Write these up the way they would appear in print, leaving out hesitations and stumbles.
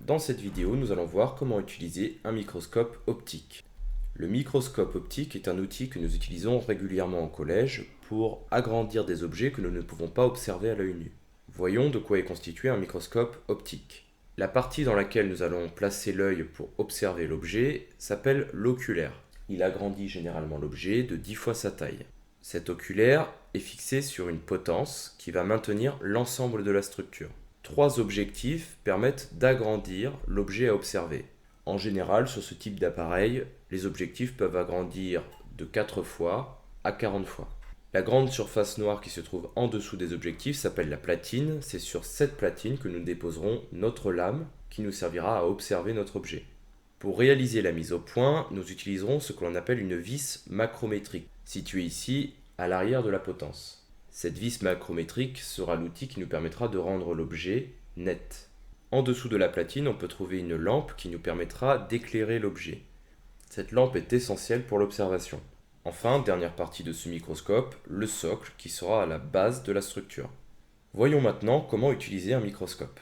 Dans cette vidéo, nous allons voir comment utiliser un microscope optique. Le microscope optique est un outil que nous utilisons régulièrement au collège pour agrandir des objets que nous ne pouvons pas observer à l'œil nu. Voyons de quoi est constitué un microscope optique. La partie dans laquelle nous allons placer l'œil pour observer l'objet s'appelle l'oculaire. Il agrandit généralement l'objet de 10 fois sa taille. Cet oculaire est fixé sur une potence qui va maintenir l'ensemble de la structure. Trois objectifs permettent d'agrandir l'objet à observer. En général, sur ce type d'appareil, les objectifs peuvent agrandir de 4 fois à 40 fois. La grande surface noire qui se trouve en dessous des objectifs s'appelle la platine. C'est sur cette platine que nous déposerons notre lame qui nous servira à observer notre objet. Pour réaliser la mise au point, nous utiliserons ce que l'on appelle une vis macrométrique, située ici à l'arrière de la potence. Cette vis macrométrique sera l'outil qui nous permettra de rendre l'objet net. En dessous de la platine, on peut trouver une lampe qui nous permettra d'éclairer l'objet. Cette lampe est essentielle pour l'observation. Enfin, dernière partie de ce microscope, le socle qui sera à la base de la structure. Voyons maintenant comment utiliser un microscope.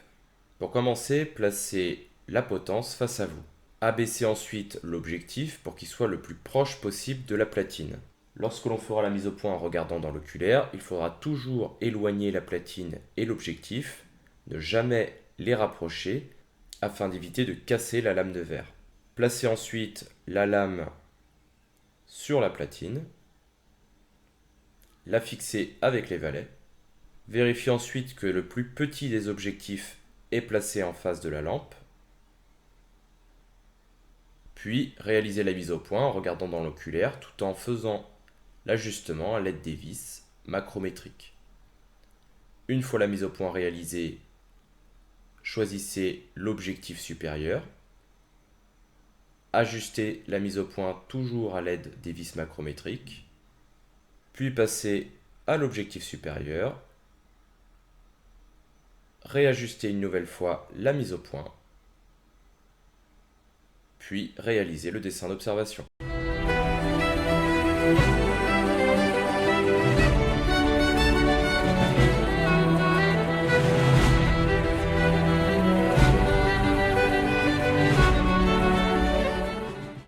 Pour commencer, placez la potence face à vous. Abaissez ensuite l'objectif pour qu'il soit le plus proche possible de la platine. Lorsque l'on fera la mise au point en regardant dans l'oculaire, il faudra toujours éloigner la platine et l'objectif, ne jamais les rapprocher afin d'éviter de casser la lame de verre. Placez ensuite la lame sur la platine, la fixez avec les valets. Vérifiez ensuite que le plus petit des objectifs est placé en face de la lampe. Puis réalisez la mise au point en regardant dans l'oculaire tout en faisant l'ajustement à l'aide des vis macrométriques. Une fois la mise au point réalisée, choisissez l'objectif supérieur. Ajustez la mise au point toujours à l'aide des vis macrométriques. Puis passez à l'objectif supérieur. Réajustez une nouvelle fois la mise au point. Puis réalisez le dessin d'observation.